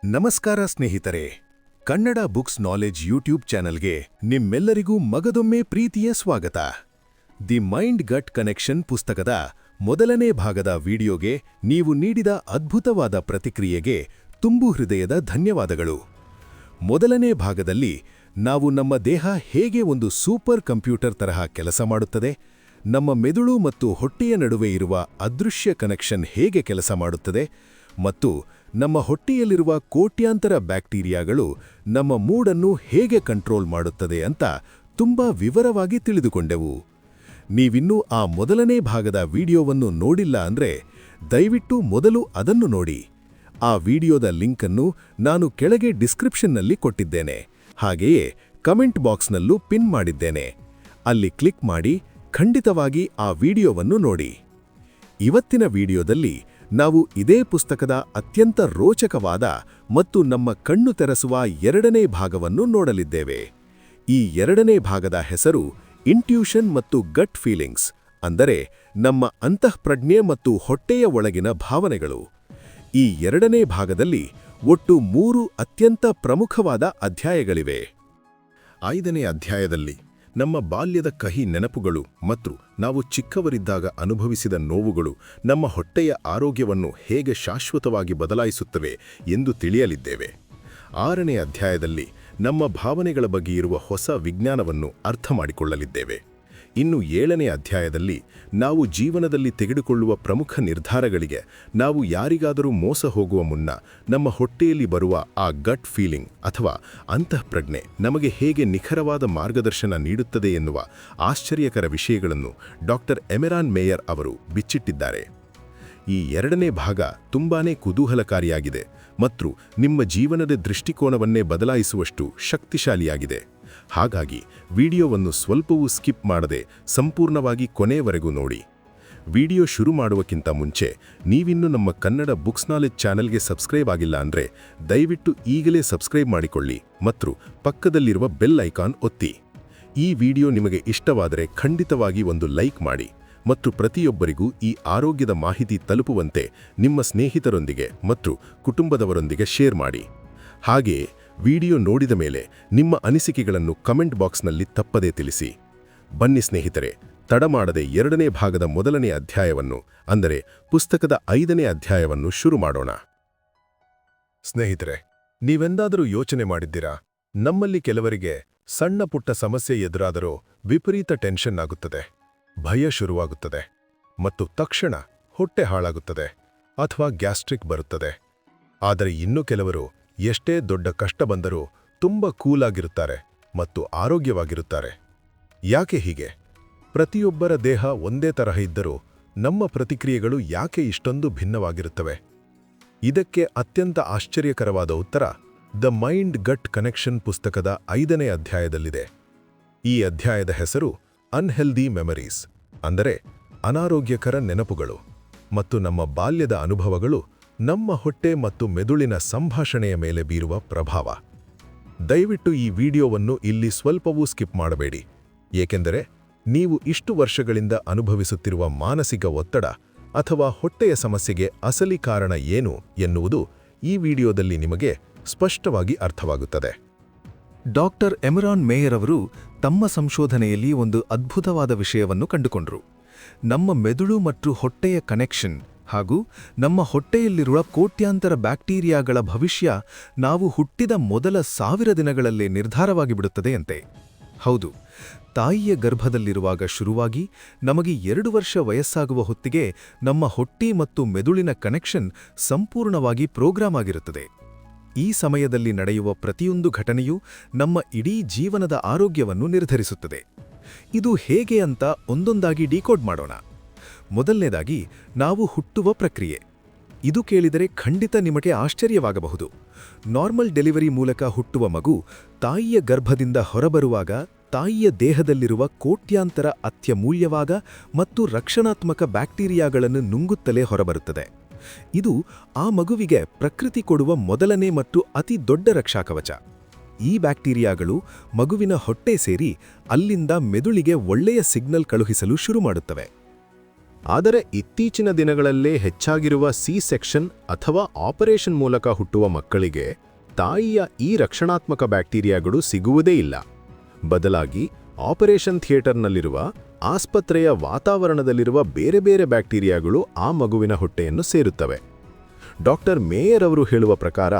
ನಮಸ್ಕಾರ ಸ್ನೇಹಿತರೆ, Kannada books knowledge YouTube ಚಾನೆಲ್ಗೆ ನಿಮ್ಮೆಲ್ಲರಿಗೂ ಮಗದೊಮ್ಮೆ ಪ್ರೀತಿಯ ಸ್ವಾಗತ. ದಿ ಮೈಂಡ್ ಗಟ್ ಕನೆಕ್ಷನ್ ಪುಸ್ತಕದ ಮೊದಲನೇ ಭಾಗದ ವಿಡಿಯೋಗೆ ನೀವು ನೀಡಿದ ಅದ್ಭುತವಾದ ಪ್ರತಿಕ್ರಿಯೆಗೆ ತುಂಬು ಹೃದಯದ ಧನ್ಯವಾದಗಳು. ಮೊದಲನೇ ಭಾಗದಲ್ಲಿ ನಾವು ನಮ್ಮ ದೇಹ ಹೇಗೆ ಒಂದು ಸೂಪರ್ ಕಂಪ್ಯೂಟರ್ ತರಹ ಕೆಲಸ ಮಾಡುತ್ತದೆ, ನಮ್ಮ ಮೆದುಳು ಮತ್ತು ಹೊಟ್ಟೆಯ ನಡುವೆ ಇರುವ ಅದೃಶ್ಯ ಕನೆಕ್ಷನ್ ಹೇಗೆ ಕೆಲಸ ಮಾಡುತ್ತದೆ ಮತ್ತು ನಮ್ಮ ಹೊಟ್ಟೆಯಲ್ಲಿರುವ ಕೋಟ್ಯಾಂತರ ಬ್ಯಾಕ್ಟೀರಿಯಾಗಳು ನಮ್ಮ ಮೂಡನ್ನು ಹೇಗೆ ಕಂಟ್ರೋಲ್ ಮಾಡುತ್ತದೆ ಅಂತ ತುಂಬಾ ವಿವರವಾಗಿ ತಿಳಿದುಕೊಂಡೆವು. ನೀವಿನ್ನೂ ಆ ಮೊದಲನೇ ಭಾಗದ ವಿಡಿಯೋವನ್ನು ನೋಡಿಲ್ಲ ಅಂದ್ರೆ ದಯವಿಟ್ಟು ಮೊದಲು ಅದನ್ನು ನೋಡಿ. ಆ ವಿಡಿಯೋದ ಲಿಂಕನ್ನು ನಾನು ಕೆಳಗೆ ಡಿಸ್ಕ್ರಿಪ್ಷನ್ನಲ್ಲಿ ಕೊಟ್ಟಿದ್ದೇನೆ, ಹಾಗೆಯೇ ಕಮೆಂಟ್ ಬಾಕ್ಸ್ನಲ್ಲೂ ಪಿನ್ ಮಾಡಿದ್ದೇನೆ. ಅಲ್ಲಿ ಕ್ಲಿಕ್ ಮಾಡಿ ಖಂಡಿತವಾಗಿ ಆ ವಿಡಿಯೋವನ್ನು ನೋಡಿ. ಇವತ್ತಿನ ವಿಡಿಯೋದಲ್ಲಿ ನಾವು ಇದೇ ಪುಸ್ತಕದ ಅತ್ಯಂತ ರೋಚಕವಾದ ಮತ್ತು ನಮ್ಮ ಕಣ್ಣು ತೆರೆಸುವ ಎರಡನೇ ಭಾಗವನ್ನು ನೋಡಲಿದ್ದೇವೆ. ಈ ಎರಡನೇ ಭಾಗದ ಹೆಸರು ಇಂಟ್ಯೂಷನ್ ಮತ್ತು ಗಟ್ ಫೀಲಿಂಗ್ಸ್, ಅಂದರೆ ನಮ್ಮ ಅಂತಃಪ್ರಜ್ಞೆ ಮತ್ತು ಹೊಟ್ಟೆಯ ಒಳಗಿನ ಭಾವನೆಗಳು. ಈ ಎರಡನೇ ಭಾಗದಲ್ಲಿ ಒಟ್ಟು 3 ಅತ್ಯಂತ ಪ್ರಮುಖವಾದ ಅಧ್ಯಾಯಗಳಿವೆ. 5ನೇ ಅಧ್ಯಾಯದಲ್ಲಿ ನಮ್ಮ ಬಾಲ್ಯದ ಕಹಿ ನೆನಪುಗಳು ಮತ್ತು ನಾವು ಚಿಕ್ಕವರಿದ್ದಾಗ ಅನುಭವಿಸಿದ ನೋವುಗಳು ನಮ್ಮ ಹೊಟ್ಟೆಯ ಆರೋಗ್ಯವನ್ನು ಹೇಗೆ ಶಾಶ್ವತವಾಗಿ ಬದಲಾಯಿಸುತ್ತವೆ ಎಂದು ತಿಳಿಯಲಿದ್ದೇವೆ. 6ನೇ ಅಧ್ಯಾಯದಲ್ಲಿ ನಮ್ಮ ಭಾವನೆಗಳ ಬಗ್ಗೆ ಇರುವ ಹೊಸ ವಿಜ್ಞಾನವನ್ನು ಅರ್ಥ ಮಾಡಿಕೊಳ್ಳಲಿದ್ದೇವೆ. ಇನ್ನು 7ನೇ ಅಧ್ಯಾಯದಲ್ಲಿ ನಾವು ಜೀವನದಲ್ಲಿ ತೆಗೆದುಕೊಳ್ಳುವ ಪ್ರಮುಖ ನಿರ್ಧಾರಗಳಿಗೆ ನಾವು ಯಾರಿಗಾದರೂ ಮೋಸ ಹೋಗುವ ಮುನ್ನ ನಮ್ಮ ಹೊಟ್ಟೆಯಲ್ಲಿ ಬರುವ ಆ ಗಟ್ ಫೀಲಿಂಗ್ ಅಥವಾ ಅಂತಃಪ್ರಜ್ಞೆ ನಮಗೆ ಹೇಗೆ ನಿಖರವಾದ ಮಾರ್ಗದರ್ಶನ ನೀಡುತ್ತದೆ ಎನ್ನುವ ಆಶ್ಚರ್ಯಕರ ವಿಷಯಗಳನ್ನು ಡಾಕ್ಟರ್ ಎಮೆರಾನ್ ಮೇಯರ್ ಅವರು ಬಿಚ್ಚಿಟ್ಟಿದ್ದಾರೆ. ಈ ಎರಡನೇ ಭಾಗ ತುಂಬಾನೇ ಕುತೂಹಲಕಾರಿಯಾಗಿದೆ ಮತ್ತು ನಿಮ್ಮ ಜೀವನದ ದೃಷ್ಟಿಕೋನವನ್ನೇ ಬದಲಾಯಿಸುವಷ್ಟು ಶಕ್ತಿಶಾಲಿಯಾಗಿದೆ. ಹಾಗಾಗಿ ವಿಡಿಯೋವನ್ನು ಸ್ವಲ್ಪವೂ ಸ್ಕಿಪ್ ಮಾಡದೆ ಸಂಪೂರ್ಣವಾಗಿ ಕೊನೆಯವರೆಗೂ ನೋಡಿ. ವಿಡಿಯೋ ಶುರು ಮಾಡುವಕ್ಕಿಂತ ಮುಂಚೆ ನೀವಿನ್ನೂ ನಮ್ಮ ಕನ್ನಡ ಬುಕ್ಸ್ ನಾಲೆಜ್ ಚಾನೆಲ್ಗೆ ಸಬ್ಸ್ಕ್ರೈಬ್ ಆಗಿಲ್ಲ ಅಂದರೆ ದಯವಿಟ್ಟು ಈಗಲೇ ಸಬ್ಸ್ಕ್ರೈಬ್ ಮಾಡಿಕೊಳ್ಳಿ ಮತ್ತು ಪಕ್ಕದಲ್ಲಿರುವ ಬೆಲ್ ಐಕಾನ್ ಒತ್ತಿ. ಈ ವಿಡಿಯೋ ನಿಮಗೆ ಇಷ್ಟವಾದರೆ ಖಂಡಿತವಾಗಿ ಒಂದು ಲೈಕ್ ಮಾಡಿ ಮತ್ತು ಪ್ರತಿಯೊಬ್ಬರಿಗೂ ಈ ಆರೋಗ್ಯದ ಮಾಹಿತಿ ತಲುಪುವಂತೆ ನಿಮ್ಮ ಸ್ನೇಹಿತರೊಂದಿಗೆ ಮತ್ತು ಕುಟುಂಬದವರೊಂದಿಗೆ ಶೇರ್ ಮಾಡಿ. ಹಾಗೆಯೇ ವಿಡಿಯೋ ನೋಡಿದ ಮೇಲೆ ನಿಮ್ಮ ಅನಿಸಿಕೆಗಳನ್ನು ಕಮೆಂಟ್ ಬಾಕ್ಸ್ನಲ್ಲಿ ತಪ್ಪದೇ ತಿಳಿಸಿ. ಬನ್ನಿ ಸ್ನೇಹಿತರೆ, ತಡ ಮಾಡದೆ ಎರಡನೇ ಭಾಗದ ಮೊದಲನೇ ಅಧ್ಯಾಯವನ್ನು, ಅಂದರೆ ಪುಸ್ತಕದ 5ನೇ ಅಧ್ಯಾಯವನ್ನು ಶುರು ಮಾಡೋಣ. ಸ್ನೇಹಿತರೆ, ನೀವೆಂದಾದರೂ ಯೋಚನೆ ಮಾಡಿದ್ದೀರಾ? ನಮ್ಮಲ್ಲಿ ಕೆಲವರಿಗೆ ಸಣ್ಣ ಪುಟ್ಟ ಸಮಸ್ಯೆ ಎದುರಾದರೂ ವಿಪರೀತ ಟೆನ್ಷನ್ ಆಗುತ್ತದೆ, ಭಯ ಶುರುವಾಗುತ್ತದೆ ಮತ್ತು ತಕ್ಷಣ ಹೊಟ್ಟೆ ಹಾಳಾಗುತ್ತದೆ ಅಥವಾ ಗ್ಯಾಸ್ಟ್ರಿಕ್ ಬರುತ್ತದೆ. ಆದರೆ ಇನ್ನೂ ಕೆಲವರು ಎಷ್ಟೇ ದೊಡ್ಡ ಕಷ್ಟ ಬಂದರೂ ತುಂಬ ಕೂಲಾಗಿರುತ್ತಾರೆ ಮತ್ತು ಆರೋಗ್ಯವಾಗಿರುತ್ತಾರೆ. ಯಾಕೆ ಹೀಗೆ? ಪ್ರತಿಯೊಬ್ಬರ ದೇಹ ಒಂದೇ ತರಹ ಇದ್ದರೂ ನಮ್ಮ ಪ್ರತಿಕ್ರಿಯೆಗಳು ಯಾಕೆ ಇಷ್ಟೊಂದು ಭಿನ್ನವಾಗಿರುತ್ತವೆ? ಇದಕ್ಕೆ ಅತ್ಯಂತ ಆಶ್ಚರ್ಯಕರವಾದ ಉತ್ತರ ದ ಮೈಂಡ್ ಗಟ್ ಕನೆಕ್ಷನ್ ಪುಸ್ತಕದ 5ನೇ ಅಧ್ಯಾಯದಲ್ಲಿದೆ. ಈ ಅಧ್ಯಾಯದ ಹೆಸರು ಅನ್ಹೆಲ್ದಿ ಮೆಮರೀಸ್, ಅಂದರೆ ಅನಾರೋಗ್ಯಕರ ನೆನಪುಗಳು ಮತ್ತು ನಮ್ಮ ಬಾಲ್ಯದ ಅನುಭವಗಳು ನಮ್ಮ ಹೊಟ್ಟೆ ಮತ್ತು ಮೆದುಳಿನ ಸಂಭಾಷಣೆಯ ಮೇಲೆ ಬೀರುವ ಪ್ರಭಾವ. ದಯವಿಟ್ಟು ಈ ವಿಡಿಯೋವನ್ನು ಇಲ್ಲಿ ಸ್ವಲ್ಪವೂ ಸ್ಕಿಪ್ ಮಾಡಬೇಡಿ, ಏಕೆಂದರೆ ನೀವು ಇಷ್ಟು ವರ್ಷಗಳಿಂದ ಅನುಭವಿಸುತ್ತಿರುವ ಮಾನಸಿಕ ಒತ್ತಡ ಅಥವಾ ಹೊಟ್ಟೆಯ ಸಮಸ್ಯೆಗೆ ಅಸಲಿ ಕಾರಣ ಏನು ಎನ್ನುವುದು ಈ ವಿಡಿಯೋದಲ್ಲಿ ನಿಮಗೆ ಸ್ಪಷ್ಟವಾಗಿ ಅರ್ಥವಾಗುತ್ತದೆ. ಡಾಕ್ಟರ್ ಎಮೆರಾನ್ ಮೇಯರ್ ಅವರು ತಮ್ಮ ಸಂಶೋಧನೆಯಲ್ಲಿ ಒಂದು ಅದ್ಭುತವಾದ ವಿಷಯವನ್ನು ಕಂಡುಕೊಂಡರು. ನಮ್ಮ ಮೆದುಳು ಮತ್ತು ಹೊಟ್ಟೆಯ ಕನೆಕ್ಷನ್ ಹಾಗೂ ನಮ್ಮ ಹೊಟ್ಟೆಯಲ್ಲಿರುವ ಕೋಟ್ಯಾಂತರ ಬ್ಯಾಕ್ಟೀರಿಯಾಗಳ ಭವಿಷ್ಯ ನಾವು ಹುಟ್ಟಿದ ಮೊದಲ 1000 ದಿನಗಳಲ್ಲೇ ನಿರ್ಧಾರವಾಗಿ ಬಿಡುತ್ತದೆಯಂತೆ. ಹೌದು, ತಾಯಿಯ ಗರ್ಭದಲ್ಲಿರುವಾಗ ಶುರುವಾಗಿ ನಮಗೆ 2 ವರ್ಷ ವಯಸ್ಸಾಗುವ ಹೊತ್ತಿಗೆ ನಮ್ಮ ಹೊಟ್ಟೆ ಮತ್ತು ಮೆದುಳಿನ ಕನೆಕ್ಷನ್ ಸಂಪೂರ್ಣವಾಗಿ ಪ್ರೋಗ್ರಾಮ್ ಆಗಿರುತ್ತದೆ. ಈ ಸಮಯದಲ್ಲಿ ನಡೆಯುವ ಪ್ರತಿಯೊಂದು ಘಟನೆಯೂ ನಮ್ಮ ಇಡೀ ಜೀವನದ ಆರೋಗ್ಯವನ್ನು ನಿರ್ಧರಿಸುತ್ತದೆ. ಇದು ಹೇಗೆ ಅಂತ ಒಂದೊಂದಾಗಿ ಡಿಕೋಡ್ ಮಾಡೋಣ. ಮೊದಲನೇದಾಗಿ ನಾವು ಹುಟ್ಟುವ ಪ್ರಕ್ರಿಯೆ. ಇದು ಕೇಳಿದರೆ ಖಂಡಿತ ನಿಮಗೆ ಆಶ್ಚರ್ಯವಾಗಬಹುದು. ನಾರ್ಮಲ್ ಡೆಲಿವರಿ ಮೂಲಕ ಹುಟ್ಟುವ ಮಗು ತಾಯಿಯ ಗರ್ಭದಿಂದ ಹೊರಬರುವಾಗ ತಾಯಿಯ ದೇಹದಲ್ಲಿರುವ ಕೋಟ್ಯಾಂತರ ಅತ್ಯಮೂಲ್ಯವಾದ ಮತ್ತು ರಕ್ಷಣಾತ್ಮಕ ಬ್ಯಾಕ್ಟೀರಿಯಾಗಳನ್ನು ನುಂಗುತ್ತಲೇ ಹೊರಬರುತ್ತದೆ. ಇದು ಆ ಮಗುವಿಗೆ ಪ್ರಕೃತಿ ಕೊಡುವ ಮೊದಲನೇ ಮತ್ತು ಅತಿ ದೊಡ್ಡ ರಕ್ಷಾಕವಚ. ಈ ಬ್ಯಾಕ್ಟೀರಿಯಾಗಳು ಮಗುವಿನ ಹೊಟ್ಟೆ ಸೇರಿ ಅಲ್ಲಿಂದ ಮೆದುಳಿಗೆ ಒಳ್ಳೆಯ ಸಿಗ್ನಲ್ ಕಳುಹಿಸಲು ಶುರು ಮಾಡುತ್ತವೆ. ಆದರೆ ಇತ್ತೀಚಿನ ದಿನಗಳಲ್ಲೇ ಹೆಚ್ಚಾಗಿರುವ ಸಿ ಸೆಕ್ಷನ್ ಅಥವಾ ಆಪರೇಷನ್ ಮೂಲಕ ಹುಟ್ಟುವ ಮಕ್ಕಳಿಗೆ ತಾಯಿಯ ಈ ರಕ್ಷಣಾತ್ಮಕ ಬ್ಯಾಕ್ಟೀರಿಯಾಗಳು ಸಿಗುವುದೇ ಇಲ್ಲ. ಬದಲಾಗಿ ಆಪರೇಷನ್ ಥಿಯೇಟರ್ನಲ್ಲಿರುವ ಆಸ್ಪತ್ರೆಯ ವಾತಾವರಣದಲ್ಲಿರುವ ಬೇರೆ ಬೇರೆ ಬ್ಯಾಕ್ಟೀರಿಯಾಗಳು ಆ ಮಗುವಿನ ಹೊಟ್ಟೆಯನ್ನು ಸೇರುತ್ತವೆ. ಡಾಕ್ಟರ್ ಮೇಯರ್ ಅವರು ಹೇಳುವ ಪ್ರಕಾರ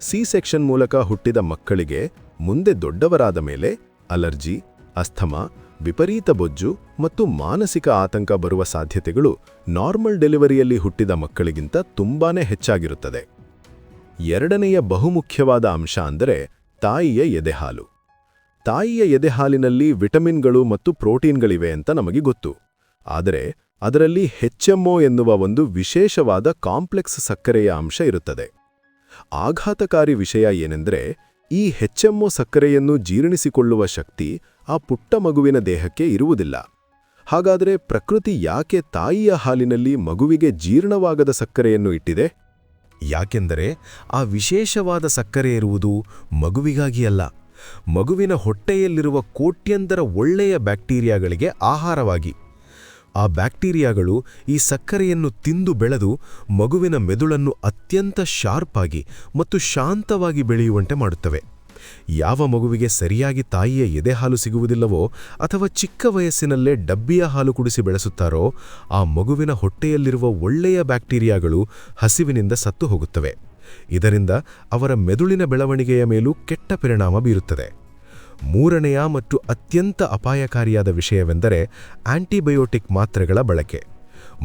ಸಿ ಸೆಕ್ಷನ್ ಮೂಲಕ ಹುಟ್ಟಿದ ಮಕ್ಕಳಿಗೆ ಮುಂದೆ ದೊಡ್ಡವರಾದ ಮೇಲೆ ಅಲರ್ಜಿ, ಅಸ್ಥಮಾ, ವಿಪರೀತ ಬೊಜ್ಜು ಮತ್ತು ಮಾನಸಿಕ ಆತಂಕ ಬರುವ ಸಾಧ್ಯತೆಗಳು ನಾರ್ಮಲ್ ಡೆಲಿವರಿಯಲ್ಲಿ ಹುಟ್ಟಿದ ಮಕ್ಕಳಿಗಿಂತ ತುಂಬಾನೇ ಹೆಚ್ಚಾಗಿರುತ್ತದೆ. ಎರಡನೆಯ ಬಹುಮುಖ್ಯವಾದ ಅಂಶ ಅಂದರೆ ತಾಯಿಯ ಎದೆಹಾಲು. ತಾಯಿಯ ಎದೆಹಾಲಿನಲ್ಲಿ ವಿಟಮಿನ್ಗಳು ಮತ್ತು ಪ್ರೋಟೀನ್ಗಳಿವೆ ಅಂತ ನಮಗೆ ಗೊತ್ತು. ಆದರೆ ಅದರಲ್ಲಿ HMO ಎನ್ನುವ ಒಂದು ವಿಶೇಷವಾದ ಕಾಂಪ್ಲೆಕ್ಸ್ ಸಕ್ಕರೆಯ ಅಂಶ ಇರುತ್ತದೆ. ಆಘಾತಕಾರಿ ವಿಷಯ ಏನೆಂದರೆ ಈ HMO ಸಕ್ಕರೆಯನ್ನು ಜೀರ್ಣಿಸಿಕೊಳ್ಳುವ ಶಕ್ತಿ ಆ ಪುಟ್ಟ ಮಗುವಿನ ದೇಹಕ್ಕೆ ಇರುವುದಿಲ್ಲ. ಹಾಗಾದರೆ ಪ್ರಕೃತಿ ಯಾಕೆ ತಾಯಿಯ ಹಾಲಿನಲ್ಲಿ ಮಗುವಿಗೆ ಜೀರ್ಣವಾಗದ ಸಕ್ಕರೆಯನ್ನು ಇಟ್ಟಿದೆ? ಯಾಕೆಂದರೆ ಆ ವಿಶೇಷವಾದ ಸಕ್ಕರೆ ಇರುವುದು ಮಗುವಿಗಾಗಿ ಅಲ್ಲ, ಮಗುವಿನ ಹೊಟ್ಟೆಯಲ್ಲಿರುವ ಕೋಟ್ಯಂತರ ಒಳ್ಳೆಯ ಬ್ಯಾಕ್ಟೀರಿಯಾಗಳಿಗೆ ಆಹಾರವಾಗಿ. ಆ ಬ್ಯಾಕ್ಟೀರಿಯಾಗಳು ಈ ಸಕ್ಕರೆಯನ್ನು ತಿಂದು ಬೆಳೆದು ಮಗುವಿನ ಮೆದುಳನ್ನು ಅತ್ಯಂತ ಶಾರ್ಪ್ ಆಗಿ ಮತ್ತು ಶಾಂತವಾಗಿ ಬೆಳೆಯುವಂತೆ ಮಾಡುತ್ತವೆ. ಯಾವ ಮಗುವಿಗೆ ಸರಿಯಾಗಿ ತಾಯಿಯ ಎದೆಹಾಲು ಸಿಗುವುದಿಲ್ಲವೋ ಅಥವಾ ಚಿಕ್ಕ ವಯಸ್ಸಿನಲ್ಲೇ ಡಬ್ಬಿಯ ಹಾಲು ಕುಡಿಸಿ ಬೆಳೆಸುತ್ತಾರೋ ಆ ಮಗುವಿನ ಹೊಟ್ಟೆಯಲ್ಲಿರುವ ಒಳ್ಳೆಯ ಬ್ಯಾಕ್ಟೀರಿಯಾಗಳು ಹಸಿವಿನಿಂದ ಸತ್ತು ಹೋಗುತ್ತವೆ. ಇದರಿಂದ ಅವರ ಮೆದುಳಿನ ಬೆಳವಣಿಗೆಯ ಮೇಲೂ ಕೆಟ್ಟ ಪರಿಣಾಮ ಬೀರುತ್ತದೆ. ಮೂರನೆಯ ಮತ್ತು ಅತ್ಯಂತ ಅಪಾಯಕಾರಿಯಾದ ವಿಷಯವೆಂದರೆ ಆಂಟಿಬಯೋಟಿಕ್ ಮಾತ್ರೆಗಳ ಬಳಕೆ.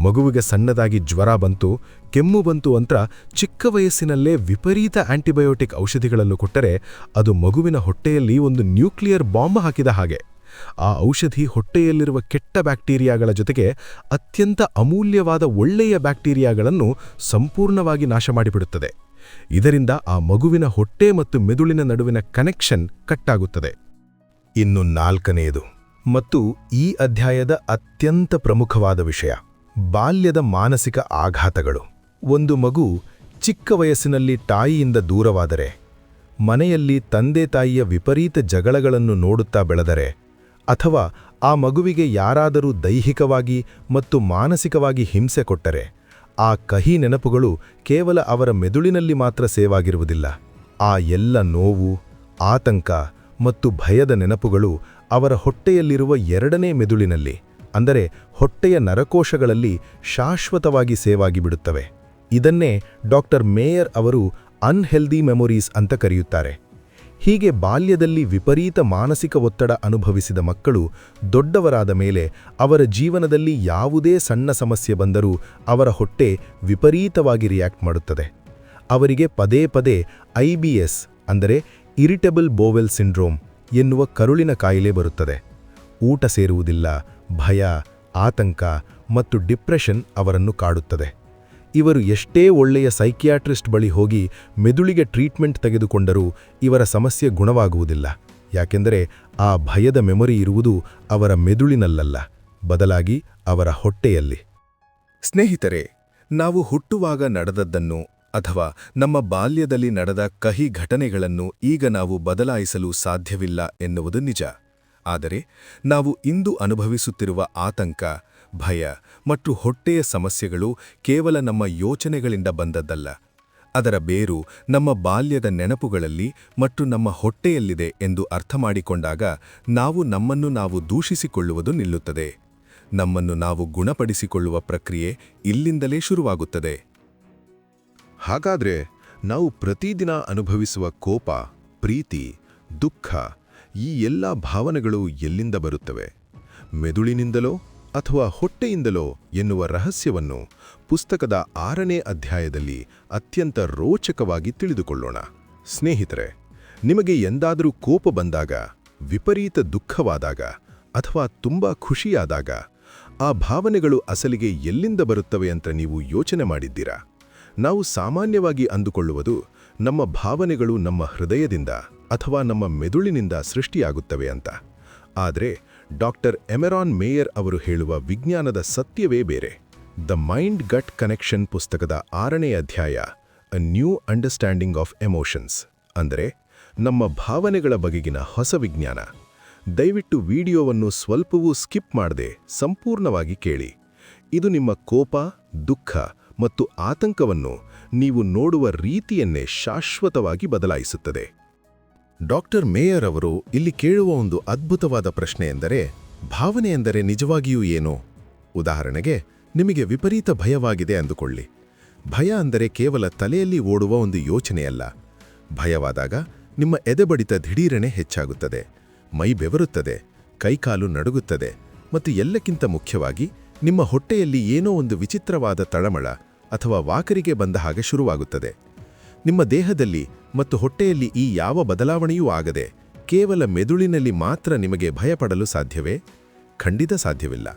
ಮಗುವಿಗೆ ಸಣ್ಣದಾಗಿ ಜ್ವರ ಬಂತು, ಕೆಮ್ಮು ಬಂತು ಅಂತ ಚಿಕ್ಕ ವಯಸ್ಸಿನಲ್ಲೇ ವಿಪರೀತ ಆಂಟಿಬಯೋಟಿಕ್ ಔಷಧಿಗಳನ್ನು ಕೊಟ್ಟರೆ ಅದು ಮಗುವಿನ ಹೊಟ್ಟೆಯಲ್ಲಿ ಒಂದು ನ್ಯೂಕ್ಲಿಯರ್ ಬಾಂಬ್ ಹಾಕಿದ ಹಾಗೆ. ಆ ಔಷಧಿ ಹೊಟ್ಟೆಯಲ್ಲಿರುವ ಕೆಟ್ಟ ಬ್ಯಾಕ್ಟೀರಿಯಾಗಳ ಜೊತೆಗೆ ಅತ್ಯಂತ ಅಮೂಲ್ಯವಾದ ಒಳ್ಳೆಯ ಬ್ಯಾಕ್ಟೀರಿಯಾಗಳನ್ನು ಸಂಪೂರ್ಣವಾಗಿ ನಾಶ ಮಾಡಿಬಿಡುತ್ತದೆ. ಇದರಿಂದ ಆ ಮಗುವಿನ ಹೊಟ್ಟೆ ಮತ್ತು ಮೆದುಳಿನ ನಡುವಿನ ಕನೆಕ್ಷನ್ ಕಟ್ಟಾಗುತ್ತದೆ. ಇನ್ನು ನಾಲ್ಕನೆಯದು ಮತ್ತು ಈ ಅಧ್ಯಾಯದ ಅತ್ಯಂತ ಪ್ರಮುಖವಾದ ವಿಷಯ, ಬಾಲ್ಯದ ಮಾನಸಿಕ ಆಘಾತಗಳು. ಒಂದು ಮಗು ಚಿಕ್ಕ ವಯಸ್ಸಿನಲ್ಲಿ ತಾಯಿಯಿಂದ ದೂರವಾದರೆ, ಮನೆಯಲ್ಲಿ ತಂದೆ ತಾಯಿಯ ವಿಪರೀತ ಜಗಳಗಳನ್ನು ನೋಡುತ್ತಾ ಬೆಳೆದರೆ, ಅಥವಾ ಆ ಮಗುವಿಗೆ ಯಾರಾದರೂ ದೈಹಿಕವಾಗಿ ಮತ್ತು ಮಾನಸಿಕವಾಗಿ ಹಿಂಸೆ ಕೊಟ್ಟರೆ, ಆ ಕಹಿ ನೆನಪುಗಳು ಕೇವಲ ಅವರ ಮೆದುಳಿನಲ್ಲಿ ಮಾತ್ರ ಸೇವಾಗಿರುವುದಿಲ್ಲ. ಆ ಎಲ್ಲ ನೋವು, ಆತಂಕ ಮತ್ತು ಭಯದ ನೆನಪುಗಳು ಅವರ ಹೊಟ್ಟೆಯಲ್ಲಿರುವ ಎರಡನೇ ಮೆದುಳಿನಲ್ಲಿ, ಅಂದರೆ ಹೊಟ್ಟೆಯ ನರಕೋಶಗಳಲ್ಲಿ ಶಾಶ್ವತವಾಗಿ ಸೇವಾಗಿಬಿಡುತ್ತವೆ. ಇದನ್ನೇ ಡಾಕ್ಟರ್ ಮೇಯರ್ ಅವರು ಅನ್ಹೆಲ್ದಿ ಮೆಮೊರೀಸ್ ಅಂತ ಕರೆಯುತ್ತಾರೆ. ಹೀಗೆ ಬಾಲ್ಯದಲ್ಲಿ ವಿಪರೀತ ಮಾನಸಿಕ ಒತ್ತಡ ಅನುಭವಿಸಿದ ಮಕ್ಕಳು ದೊಡ್ಡವರಾದ ಮೇಲೆ ಅವರ ಜೀವನದಲ್ಲಿ ಯಾವುದೇ ಸಣ್ಣ ಸಮಸ್ಯೆ ಬಂದರೂ ಅವರ ಹೊಟ್ಟೆ ವಿಪರೀತವಾಗಿ ರಿಯಾಕ್ಟ್ ಮಾಡುತ್ತದೆ. ಅವರಿಗೆ ಪದೇ ಪದೇ IBS ಅಂದರೆ ಇರಿಟೇಬಲ್ ಬೋವೆಲ್ ಸಿಂಡ್ರೋಮ್ ಎನ್ನುವ ಕರುಳಿನ ಕಾಯಿಲೆ ಬರುತ್ತದೆ. ಊಟ ಸೇರುವುದಿಲ್ಲ, ಭಯ, ಆತಂಕ ಮತ್ತು ಡಿಪ್ರೆಷನ್ ಅವರನ್ನು ಕಾಡುತ್ತದೆ. ಇವರು ಎಷ್ಟೇ ಒಳ್ಳೆಯ ಸೈಕಿಯಾಟ್ರಿಸ್ಟ್ ಬಳಿ ಹೋಗಿ ಮೆದುಳಿಗೆ ಟ್ರೀಟ್ಮೆಂಟ್ ತೆಗೆದುಕೊಂಡರೂ ಇವರ ಸಮಸ್ಯೆ ಗುಣವಾಗುವುದಿಲ್ಲ. ಯಾಕೆಂದರೆ ಆ ಭಯದ ಮೆಮೊರಿ ಇರುವುದು ಅವರ ಮೆದುಳಿನಲ್ಲಲ್ಲ, ಬದಲಾಗಿ ಅವರ ಹೊಟ್ಟೆಯಲ್ಲಿ. ಸ್ನೇಹಿತರೆ, ನಾವು ಹುಟ್ಟುವಾಗ ನಡೆದದ್ದನ್ನು ಅಥವಾ ನಮ್ಮ ಬಾಲ್ಯದಲ್ಲಿ ನಡೆದ ಕಹಿ ಘಟನೆಗಳನ್ನು ಈಗ ನಾವು ಬದಲಾಯಿಸಲು ಸಾಧ್ಯವಿಲ್ಲ ಎನ್ನುವುದು ನಿಜ. ಆದರೆ ನಾವು ಇಂದು ಅನುಭವಿಸುತ್ತಿರುವ ಆತಂಕ, ಭಯ ಮತ್ತು ಹೊಟ್ಟೆಯ ಸಮಸ್ಯೆಗಳು ಕೇವಲ ನಮ್ಮ ಯೋಚನೆಗಳಿಂದ ಬಂದದ್ದಲ್ಲ. ಅದರ ಬೇರು ನಮ್ಮ ಬಾಲ್ಯದ ನೆನಪುಗಳಲ್ಲಿ ಮತ್ತು ನಮ್ಮ ಹೊಟ್ಟೆಯಲ್ಲಿದೆ ಎಂದು ಅರ್ಥಮಾಡಿಕೊಂಡಾಗ ನಾವು ನಮ್ಮನ್ನು ನಾವು ದೂಷಿಸಿಕೊಳ್ಳುವುದು ನಿಲ್ಲುತ್ತದೆ. ನಮ್ಮನ್ನು ನಾವು ಗುಣಪಡಿಸಿಕೊಳ್ಳುವ ಪ್ರಕ್ರಿಯೆ ಇಲ್ಲಿಂದಲೇ ಶುರುವಾಗುತ್ತದೆ. ಹಾಗಾದ್ರೆ ನಾವು ಪ್ರತಿದಿನ ಅನುಭವಿಸುವ ಕೋಪ, ಪ್ರೀತಿ, ದುಃಖ ಈ ಎಲ್ಲ ಭಾವನೆಗಳು ಎಲ್ಲಿಂದ ಬರುತ್ತವೆ? ಮೆದುಳಿನಿಂದಲೋ ಅಥವಾ ಹೊಟ್ಟೆಯಿಂದಲೋ ಎನ್ನುವ ರಹಸ್ಯವನ್ನು ಪುಸ್ತಕದ 6ನೇ ಅಧ್ಯಾಯದಲ್ಲಿ ಅತ್ಯಂತ ರೋಚಕವಾಗಿ ತಿಳಿದುಕೊಳ್ಳೋಣ. ಸ್ನೇಹಿತರೆ, ನಿಮಗೆ ಎಂದಾದರೂ ಕೋಪ ಬಂದಾಗ, ವಿಪರೀತ ದುಃಖವಾದಾಗ ಅಥವಾ ತುಂಬಾ ಖುಷಿಯಾದಾಗ ಆ ಭಾವನೆಗಳು ಅಸಲಿಗೆ ಎಲ್ಲಿಂದ ಬರುತ್ತವೆ ಅಂತ ನೀವು ಯೋಚನೆ ಮಾಡಿದ್ದೀರಾ? ನಾವು ಸಾಮಾನ್ಯವಾಗಿ ಅಂದುಕೊಳ್ಳುವುದು ನಮ್ಮ ಭಾವನೆಗಳು ನಮ್ಮ ಹೃದಯದಿಂದ ಅಥವಾ ನಮ್ಮ ಮೆದುಳಿನಿಂದ ಸೃಷ್ಟಿಯಾಗುತ್ತವೆ ಅಂತ. ಆದರೆ ಡಾಕ್ಟರ್ ಎಮೆರಾನ್ ಮೇಯರ್ ಅವರು ಹೇಳುವ ವಿಜ್ಞಾನದ ಸತ್ಯವೇ ಬೇರೆ. ದ ಮೈಂಡ್ ಗಟ್ ಕನೆಕ್ಷನ್ ಪುಸ್ತಕದ 6ನೇ ಅಧ್ಯಾಯ, a new understanding of emotions, ಅಂದರೆ ನಮ್ಮ ಭಾವನೆಗಳ ಬಗೆಗಿನ ಹೊಸ ವಿಜ್ಞಾನ. ದಯವಿಟ್ಟು ವಿಡಿಯೋವನ್ನು ಸ್ವಲ್ಪವೂ ಸ್ಕಿಪ್ ಮಾಡದೆ ಸಂಪೂರ್ಣವಾಗಿ ಕೇಳಿ. ಇದು ನಿಮ್ಮ ಕೋಪ, ದುಃಖ ಮತ್ತು ಆತಂಕವನ್ನು ನೀವು ನೋಡುವ ರೀತಿಯನ್ನೇ ಶಾಶ್ವತವಾಗಿ ಬದಲಾಯಿಸುತ್ತದೆ. ಡಾಕ್ಟರ್ ಮೇಯರ್ ಅವರು ಇಲ್ಲಿ ಕೇಳುವ ಒಂದು ಅದ್ಭುತವಾದ ಪ್ರಶ್ನೆ ಎಂದರೆ, ಭಾವನೆ ಎಂದರೆ ನಿಜವಾಗಿಯೂ ಏನು? ಉದಾಹರಣೆಗೆ, ನಿಮಗೆ ವಿಪರೀತ ಭಯವಾಗಿದೆ ಅಂದುಕೊಳ್ಳಿ. ಭಯ ಅಂದರೆ ಕೇವಲ ತಲೆಯಲ್ಲಿ ಓಡುವ ಒಂದು ಯೋಚನೆಯಲ್ಲ. ಭಯವಾದಾಗ ನಿಮ್ಮ ಎದೆಬಡಿತ ದಿಢೀರನೆ ಹೆಚ್ಚಾಗುತ್ತದೆ, ಮೈ ಬೆವರುತ್ತದೆ, ಕೈಕಾಲು ನಡುಗುತ್ತದೆ ಮತ್ತು ಎಲ್ಲಕ್ಕಿಂತ ಮುಖ್ಯವಾಗಿ ನಿಮ್ಮ ಹೊಟ್ಟೆಯಲ್ಲಿ ಏನೋ ಒಂದು ವಿಚಿತ್ರವಾದ ತಳಮಳ ಅಥವಾ ವಾಕರಿಗೆ ಬಂದ ಹಾಗೆ ಶುರುವಾಗುತ್ತದೆ. ನಿಮ್ಮ ದೇಹದಲ್ಲಿ ಮತ್ತು ಹೊಟ್ಟೆಯಲ್ಲಿ ಈ ಯಾವ ಬದಲಾವಣೆಯೂ ಆಗದೆ ಕೇವಲ ಮೆದುಳಿನಲ್ಲಿ ಮಾತ್ರ ನಿಮಗೆ ಭಯಪಡಲು ಸಾಧ್ಯವೇ? ಖಂಡಿತ ಸಾಧ್ಯವಿಲ್ಲ.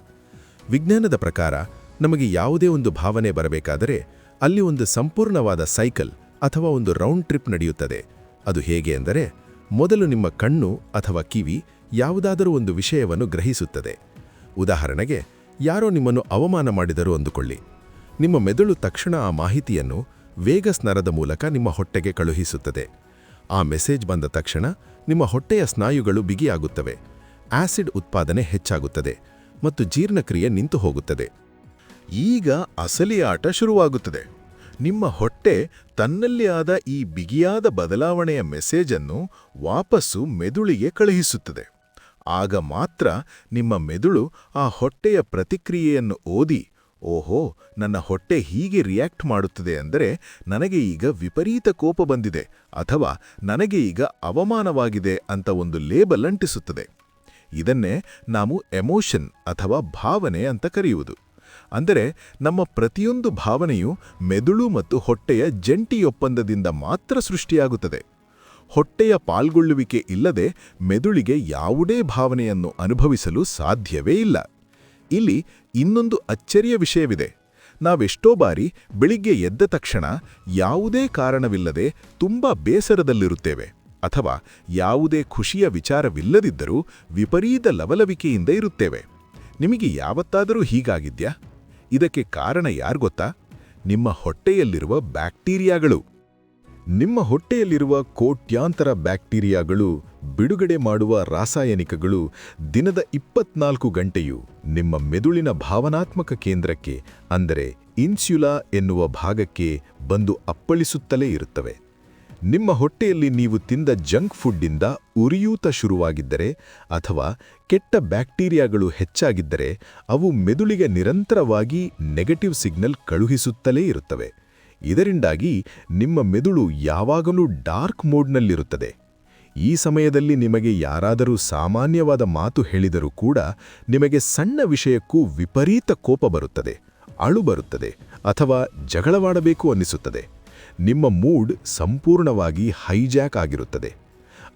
ವಿಜ್ಞಾನದ ಪ್ರಕಾರ ನಮಗೆ ಯಾವುದೇ ಒಂದು ಭಾವನೆ ಬರಬೇಕಾದರೆ ಅಲ್ಲಿ ಒಂದು ಸಂಪೂರ್ಣವಾದ ಸೈಕಲ್ ಅಥವಾ ಒಂದು ರೌಂಡ್ ಟ್ರಿಪ್ ನಡೆಯುತ್ತದೆ. ಅದು ಹೇಗೆ ಎಂದರೆ, ಮೊದಲು ನಿಮ್ಮ ಕಣ್ಣು ಅಥವಾ ಕಿವಿ ಯಾವುದಾದರೂ ಒಂದು ವಿಷಯವನ್ನು ಗ್ರಹಿಸುತ್ತದೆ. ಉದಾಹರಣೆಗೆ, ಯಾರೋ ನಿಮ್ಮನ್ನು ಅವಮಾನ ಮಾಡಿದರು ಅಂದುಕೊಳ್ಳಿ. ನಿಮ್ಮ ಮೆದುಳು ತಕ್ಷಣ ಆ ಮಾಹಿತಿಯನ್ನು ವೇಗಸ್ ನರದ ಮೂಲಕ ನಿಮ್ಮ ಹೊಟ್ಟೆಗೆ ಕಳುಹಿಸುತ್ತದೆ. ಆ ಮೆಸೇಜ್ ಬಂದ ತಕ್ಷಣ ನಿಮ್ಮ ಹೊಟ್ಟೆಯ ಸ್ನಾಯುಗಳು ಬಿಗಿಯಾಗುತ್ತವೆ, ಆಸಿಡ್ ಉತ್ಪಾದನೆ ಹೆಚ್ಚಾಗುತ್ತದೆ ಮತ್ತು ಜೀರ್ಣಕ್ರಿಯೆ ನಿಂತು ಹೋಗುತ್ತದೆ. ಈಗ ಅಸಲಿ ಆಟ ಶುರುವಾಗುತ್ತದೆ. ನಿಮ್ಮ ಹೊಟ್ಟೆ ತನ್ನಲ್ಲಿ ಆದ ಈ ಬಿಗಿಯಾದ ಬದಲಾವಣೆಯ ಮೆಸೇಜನ್ನು ವಾಪಸ್ಸು ಮೆದುಳಿಗೆ ಕಳುಹಿಸುತ್ತದೆ. ಆಗ ಮಾತ್ರ ನಿಮ್ಮ ಮೆದುಳು ಆ ಹೊಟ್ಟೆಯ ಪ್ರತಿಕ್ರಿಯೆಯನ್ನು ಓದಿ, ಓಹೋ, ನನ್ನ ಹೊಟ್ಟೆ ಹೀಗೆ ರಿಯಾಕ್ಟ್ ಮಾಡುತ್ತದೆ ಅಂದರೆ ನನಗೆ ಈಗ ವಿಪರೀತ ಕೋಪ ಬಂದಿದೆ ಅಥವಾ ನನಗೆ ಈಗ ಅವಮಾನವಾಗಿದೆ ಅಂತ ಒಂದು ಲೇಬಲ್ ಅಂಟಿಸುತ್ತದೆ. ಇದನ್ನೇ ನಾವು ಎಮೋಷನ್ ಅಥವಾ ಭಾವನೆ ಅಂತ ಕರೆಯುವುದು. ಅಂದರೆ ನಮ್ಮ ಪ್ರತಿಯೊಂದು ಭಾವನೆಯು ಮೆದುಳು ಮತ್ತು ಹೊಟ್ಟೆಯ ಜಂಟಿ ಒಪ್ಪಂದದಿಂದ ಮಾತ್ರ ಸೃಷ್ಟಿಯಾಗುತ್ತದೆ. ಹೊಟ್ಟೆಯ ಪಾಲ್ಗೊಳ್ಳುವಿಕೆ ಇಲ್ಲದೆ ಮೆದುಳಿಗೆ ಯಾವುದೇ ಭಾವನೆಯನ್ನು ಅನುಭವಿಸಲು ಸಾಧ್ಯವೇ ಇಲ್ಲ. ಇಲ್ಲಿ ಇನ್ನೊಂದು ಅಚ್ಚರಿಯ ವಿಷಯವಿದೆ. ನಾವೆಷ್ಟೋ ಬಾರಿ ಬೆಳಿಗ್ಗೆ ಎದ್ದ ತಕ್ಷಣ ಯಾವುದೇ ಕಾರಣವಿಲ್ಲದೆ ತುಂಬಾ ಬೇಸರದಲ್ಲಿರುತ್ತೇವೆ ಅಥವಾ ಯಾವುದೇ ಖುಷಿಯ ವಿಚಾರವಿಲ್ಲದಿದ್ದರೂ ವಿಪರೀತ ಲವಲವಿಕೆಯಿಂದ ಇರುತ್ತೇವೆ. ನಿಮಗೆ ಯಾವತ್ತಾದರೂ ಹೀಗಾಗಿದ್ಯಾ? ಇದಕ್ಕೆ ಕಾರಣ ಯಾರು ಗೊತ್ತಾ? ನಿಮ್ಮ ಹೊಟ್ಟೆಯಲ್ಲಿರುವ ಬ್ಯಾಕ್ಟೀರಿಯಾಗಳು. ನಿಮ್ಮ ಹೊಟ್ಟೆಯಲ್ಲಿರುವ ಕೋಟ್ಯಾಂತರ ಬ್ಯಾಕ್ಟೀರಿಯಾಗಳು ಬಿಡುಗಡೆ ಮಾಡುವ ರಾಸಾಯನಿಕಗಳು ದಿನದ 24 ಗಂಟೆಯೂ ನಿಮ್ಮ ಮೆದುಳಿನ ಭಾವನಾತ್ಮಕ ಕೇಂದ್ರಕ್ಕೆ, ಅಂದರೆ ಇನ್ಸುಲಾ ಎನ್ನುವ ಭಾಗಕ್ಕೆ ಬಂದು ಅಪ್ಪಳಿಸುತ್ತಲೇ ಇರುತ್ತವೆ. ನಿಮ್ಮ ಹೊಟ್ಟೆಯಲ್ಲಿ ನೀವು ತಿಂದ ಜಂಕ್ ಫುಡ್ಡಿಂದ ಉರಿಯೂತ ಶುರುವಾಗಿದ್ದರೆ ಅಥವಾ ಕೆಟ್ಟ ಬ್ಯಾಕ್ಟೀರಿಯಾಗಳು ಹೆಚ್ಚಾಗಿದ್ದರೆ ಅವು ಮೆದುಳಿಗೆ ನಿರಂತರವಾಗಿ ನೆಗೆಟಿವ್ ಸಿಗ್ನಲ್ ಕಳುಹಿಸುತ್ತಲೇ ಇರುತ್ತವೆ. ಇದರಿಂದಾಗಿ ನಿಮ್ಮ ಮೆದುಳು ಯಾವಾಗಲೂ ಡಾರ್ಕ್ ಮೋಡ್ನಲ್ಲಿರುತ್ತದೆ. ಈ ಸಮಯದಲ್ಲಿ ನಿಮಗೆ ಯಾರಾದರೂ ಸಾಮಾನ್ಯವಾದ ಮಾತು ಹೇಳಿದರೂ ಕೂಡ ನಿಮಗೆ ಸಣ್ಣ ವಿಷಯಕ್ಕೂ ವಿಪರೀತ ಕೋಪ ಬರುತ್ತದೆ, ಅಳು ಬರುತ್ತದೆ ಅಥವಾ ಜಗಳವಾಡಬೇಕು ಅನ್ನಿಸುತ್ತದೆ. ನಿಮ್ಮ ಮೂಡ್ ಸಂಪೂರ್ಣವಾಗಿ ಹೈಜಾಕ್ ಆಗಿರುತ್ತದೆ.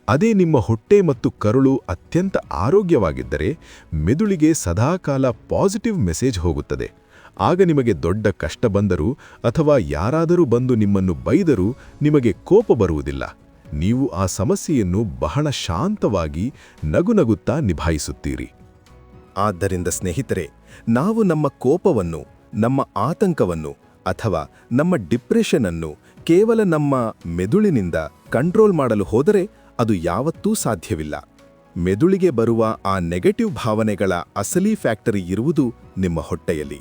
ಅದೇ ನಿಮ್ಮ ಹೊಟ್ಟೆ ಮತ್ತು ಕರುಳು ಅತ್ಯಂತ ಆರೋಗ್ಯವಾಗಿದ್ದರೆ ಮೆದುಳಿಗೆ ಸದಾಕಾಲ ಪಾಸಿಟಿವ್ ಮೆಸೇಜ್ ಹೋಗುತ್ತದೆ. ಆಗ ನಿಮಗೆ ದೊಡ್ಡ ಕಷ್ಟ ಬಂದರೂ ಅಥವಾ ಯಾರಾದರೂ ಬಂದು ನಿಮ್ಮನ್ನು ಬೈದರೂ ನಿಮಗೆ ಕೋಪ ಬರುವುದಿಲ್ಲ. ನೀವು ಆ ಸಮಸ್ಯೆಯನ್ನು ಬಹಳ ಶಾಂತವಾಗಿ ನಗುನಗುತ್ತಾ ನಿಭಾಯಿಸುತ್ತೀರಿ. ಆದ್ದರಿಂದ ಸ್ನೇಹಿತರೆ, ನಾವು ನಮ್ಮ ಕೋಪವನ್ನು, ನಮ್ಮ ಆತಂಕವನ್ನು ಅಥವಾ ನಮ್ಮ ಡಿಪ್ರೆಷನ್ ಅನ್ನು ಕೇವಲ ನಮ್ಮ ಮೆದುಳಿನಿಂದ ಕಂಟ್ರೋಲ್ ಮಾಡಲು ಹೋದರೆ ಅದು ಯಾವತ್ತೂ ಸಾಧ್ಯವಿಲ್ಲ. ಮೆದುಳಿಗೆ ಬರುವ ಆ ನೆಗೆಟಿವ್ ಭಾವನೆಗಳ ಅಸಲಿ ಫ್ಯಾಕ್ಟರಿ ಇರುವುದು ನಿಮ್ಮ ಹೊಟ್ಟೆಯಲ್ಲಿ.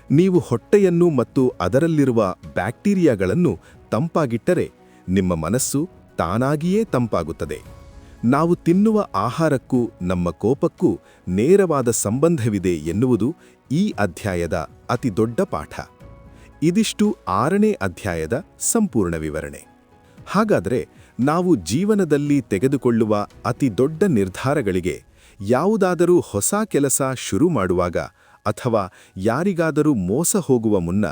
ನೀವು ಹೊಟ್ಟೆಯನ್ನು ಮತ್ತು ಅದರಲ್ಲಿರುವ ಬ್ಯಾಕ್ಟೀರಿಯಾಗಳನ್ನು ತಂಪಾಗಿಟ್ಟರೆ ನಿಮ್ಮ ಮನಸ್ಸು ತಾನಾಗಿಯೇ ತಂಪಾಗುತ್ತದೆ. ನಾವು ತಿನ್ನುವ ಆಹಾರಕ್ಕೂ ನಮ್ಮ ಕೋಪಕ್ಕೂ ನೇರವಾದ ಸಂಬಂಧವಿದೆ ಎನ್ನುವುದು ಈ ಅಧ್ಯಾಯದ ಅತಿದೊಡ್ಡ ಪಾಠ. ಇದಿಷ್ಟು 6ನೇ ಅಧ್ಯಾಯದ ಸಂಪೂರ್ಣ ವಿವರಣೆ. ಹಾಗಾದರೆ ನಾವು ಜೀವನದಲ್ಲಿ ತೆಗೆದುಕೊಳ್ಳುವ ಅತಿ ದೊಡ್ಡ ನಿರ್ಧಾರಗಳಿಗೆ, ಯಾವುದಾದರೂ ಹೊಸ ಕೆಲಸ ಶುರು ಮಾಡುವಾಗ ಅಥವಾ ಯಾರಿಗಾದರೂ ಮೋಸ ಹೋಗುವ ಮುನ್ನ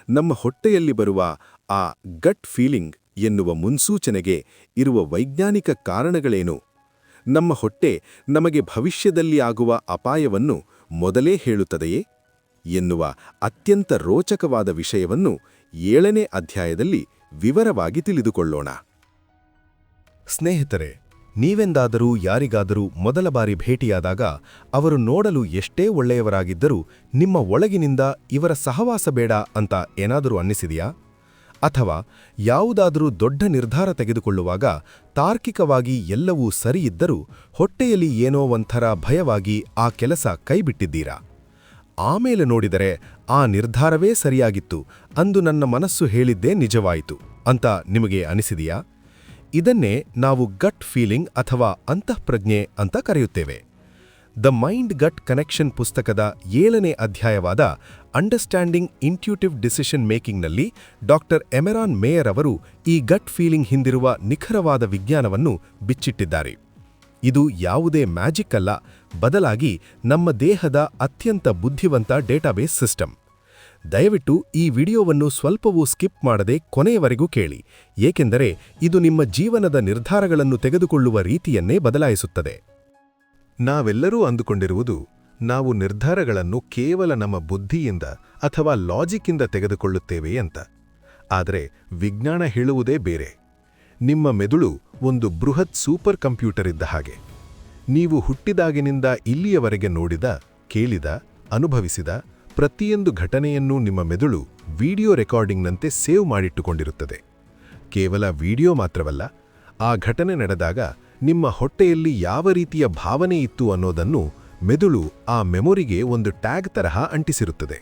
ನಮ್ಮ ಹೊಟ್ಟೆಯಲ್ಲಿ ಬರುವ ಆ ಗಟ್ ಫೀಲಿಂಗ್ ಎನ್ನುವ ಮುನ್ಸೂಚನೆಗೆ ಇರುವ ವೈಜ್ಞಾನಿಕ ಕಾರಣಗಳೇನು? ನಮ್ಮ ಹೊಟ್ಟೆ ನಮಗೆ ಭವಿಷ್ಯದಲ್ಲಿ ಆಗುವ ಅಪಾಯವನ್ನು ಮೊದಲೇ ಹೇಳುತ್ತದೆಯೇ ಎನ್ನುವ ಅತ್ಯಂತ ರೋಚಕವಾದ ವಿಷಯವನ್ನು 7ನೇ ಅಧ್ಯಾಯದಲ್ಲಿ ವಿವರವಾಗಿ ತಿಳಿದುಕೊಳ್ಳೋಣ. ಸ್ನೇಹಿತರೆ, ನೀವೆಂದಾದರೂ ಯಾರಿಗಾದರೂ ಮೊದಲ ಬಾರಿ ಭೇಟಿಯಾದಾಗ ಅವರು ನೋಡಲು ಎಷ್ಟೇ ಒಳ್ಳೆಯವರಾಗಿದ್ದರೂ ನಿಮ್ಮ ಒಳಗಿನಿಂದ ಇವರ ಸಹವಾಸ ಬೇಡ ಅಂತ ಏನಾದರೂ ಅನ್ನಿಸಿದೆಯಾ? ಅಥವಾ ಯಾವುದಾದರೂ ದೊಡ್ಡ ನಿರ್ಧಾರ ತೆಗೆದುಕೊಳ್ಳುವಾಗ ತಾರ್ಕಿಕವಾಗಿ ಎಲ್ಲವೂ ಸರಿಯಿದ್ದರೂ ಹೊಟ್ಟೆಯಲ್ಲಿ ಏನೋ ಒಂಥರ ಭಯವಾಗಿ ಆ ಕೆಲಸ ಕೈಬಿಟ್ಟಿದ್ದೀರಾ? ಆಮೇಲೆ ನೋಡಿದರೆ ಆ ನಿರ್ಧಾರವೇ ಸರಿಯಾಗಿತ್ತು ಅಂದು ನನ್ನ ಮನಸ್ಸು ಹೇಳಿದ್ದೇ ನಿಜವಾಯಿತು ಅಂತ ನಿಮಗೆ ಅನಿಸಿದೆಯಾ? ಇದನ್ನೇ ನಾವು ಗಟ್ ಫೀಲಿಂಗ್ ಅಥವಾ ಅಂತಃಪ್ರಜ್ಞೆ ಅಂತ ಕರೆಯುತ್ತೇವೆ. ದ ಮೈಂಡ್ ಗಟ್ ಕನೆಕ್ಷನ್ ಪುಸ್ತಕದ 7ನೇ ಅಧ್ಯಾಯವಾದ ಅಂಡರ್ಸ್ಟ್ಯಾಂಡಿಂಗ್ ಇಂಟ್ಯೂಟಿವ್ ಡಿಸಿಷನ್ ಮೇಕಿಂಗ್ನಲ್ಲಿ ಡಾಕ್ಟರ್ ಎಮೆರಾನ್ ಮೇಯರ್ ಅವರು ಈ ಗಟ್ ಫೀಲಿಂಗ್ ಹಿಂದಿರುವ ನಿಖರವಾದ ವಿಜ್ಞಾನವನ್ನು ಬಿಚ್ಚಿಟ್ಟಿದ್ದಾರೆ. ಇದು ಯಾವುದೇ ಮ್ಯಾಜಿಕ್ ಅಲ್ಲ, ಬದಲಾಗಿ ನಮ್ಮ ದೇಹದ ಅತ್ಯಂತ ಬುದ್ಧಿವಂತ ಡೇಟಾಬೇಸ್ ಸಿಸ್ಟಮ್. ದಯವಿಟ್ಟು ಈ ವಿಡಿಯೋವನ್ನು ಸ್ವಲ್ಪವೂ ಸ್ಕಿಪ್ ಮಾಡದೆ ಕೊನೆಯವರೆಗೂ ಕೇಳಿ, ಏಕೆಂದರೆ ಇದು ನಿಮ್ಮ ಜೀವನದ ನಿರ್ಧಾರಗಳನ್ನು ತೆಗೆದುಕೊಳ್ಳುವ ರೀತಿಯನ್ನೇ ಬದಲಾಯಿಸುತ್ತದೆ. ನಾವೆಲ್ಲರೂ ಅಂದುಕೊಂಡಿರುವುದು ನಾವು ನಿರ್ಧಾರಗಳನ್ನು ಕೇವಲ ನಮ್ಮ ಬುದ್ಧಿಯಿಂದ ಅಥವಾ ಲಾಜಿಕ್ಕಿಂದ ತೆಗೆದುಕೊಳ್ಳುತ್ತೇವೆ ಅಂತ. ಆದರೆ ವಿಜ್ಞಾನ ಹೇಳುವುದೇ ಬೇರೆ. ನಿಮ್ಮ ಮೆದುಳು ಒಂದು ಬೃಹತ್ ಸೂಪರ್ ಕಂಪ್ಯೂಟರ್ ಇದ್ದ ಹಾಗೆ. ನೀವು ಹುಟ್ಟಿದಾಗಿನಿಂದ ಇಲ್ಲಿಯವರೆಗೆ ನೋಡಿದ, ಕೇಳಿದ, ಅನುಭವಿಸಿದ ಪ್ರತಿಯೊಂದು ಘಟನೆಯನ್ನೂ ನಿಮ್ಮ ಮೆದುಳು ವಿಡಿಯೋ ರೆಕಾರ್ಡಿಂಗ್ನಂತೆ ಸೇವ್ ಮಾಡಿಟ್ಟುಕೊಂಡಿರುತ್ತದೆ. ಕೇವಲ ವಿಡಿಯೋ ಮಾತ್ರವಲ್ಲ, ಆ ಘಟನೆ ನಡೆದಾಗ ನಿಮ್ಮ ಹೊಟ್ಟೆಯಲ್ಲಿ ಯಾವ ರೀತಿಯ ಭಾವನೆ ಇತ್ತು ಅನ್ನೋದನ್ನು ಮೆದುಳು ಆ ಮೆಮೊರಿಗೆ ಒಂದು ಟ್ಯಾಗ್ ತರಹ ಅಂಟಿಸಿರುತ್ತದೆ.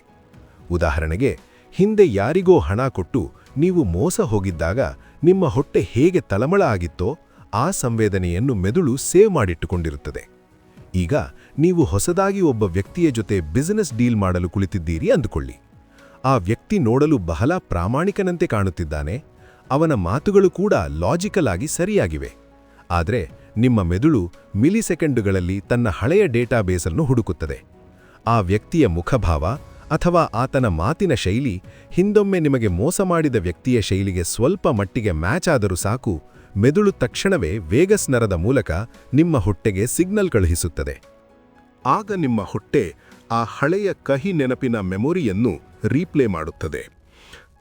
ಉದಾಹರಣೆಗೆ, ಹಿಂದೆ ಯಾರಿಗೋ ಹಣ ಕೊಟ್ಟು ನೀವು ಮೋಸ ಹೋಗಿದ್ದಾಗ ನಿಮ್ಮ ಹೊಟ್ಟೆ ಹೇಗೆ ತಳಮಳ ಆಗಿತ್ತೋ ಆ ಸಂವೇದನೆಯನ್ನು ಮೆದುಳು ಸೇವ್ ಮಾಡಿಟ್ಟುಕೊಂಡಿರುತ್ತದೆ. ಈಗ ನೀವು ಹೊಸದಾಗಿ ಒಬ್ಬ ವ್ಯಕ್ತಿಯ ಜೊತೆ ಬಿಸಿನೆಸ್ ಡೀಲ್ ಮಾಡಲು ಕುಳಿತಿದ್ದೀರಿ ಅಂದುಕೊಳ್ಳಿ. ಆ ವ್ಯಕ್ತಿ ನೋಡಲು ಬಹಳ ಪ್ರಾಮಾಣಿಕನಂತೆ ಕಾಣುತ್ತಿದ್ದಾನೆ, ಅವನ ಮಾತುಗಳು ಕೂಡ ಲಾಜಿಕಲ್ ಆಗಿ ಸರಿಯಾಗಿವೆ. ಆದರೆ ನಿಮ್ಮ ಮೆದುಳು ಮಿಲಿಸೆಕೆಂಡುಗಳಲ್ಲಿ ತನ್ನ ಹಳೆಯ ಡೇಟಾಬೇಸನ್ನು ಹುಡುಕುತ್ತದೆ. ಆ ವ್ಯಕ್ತಿಯ ಮುಖಭಾವ ಅಥವಾ ಆತನ ಮಾತಿನ ಶೈಲಿ ಹಿಂದೊಮ್ಮೆ ನಿಮಗೆ ಮೋಸ ಮಾಡಿದ ವ್ಯಕ್ತಿಯ ಶೈಲಿಗೆ ಸ್ವಲ್ಪ ಮಟ್ಟಿಗೆ ಮ್ಯಾಚ್ ಆದರೂ ಸಾಕು, ಮೆದುಳು ತಕ್ಷಣವೇ ವೇಗಸ್ ನರದ ಮೂಲಕ ನಿಮ್ಮ ಹೊಟ್ಟೆಗೆ ಸಿಗ್ನಲ್ ಕಳುಹಿಸುತ್ತದೆ. ಆಗ ನಿಮ್ಮ ಹೊಟ್ಟೆ ಆ ಹಳೆಯ ಕಹಿ ನೆನಪಿನ ಮೆಮೊರಿಯನ್ನು ರೀಪ್ಲೇ ಮಾಡುತ್ತದೆ.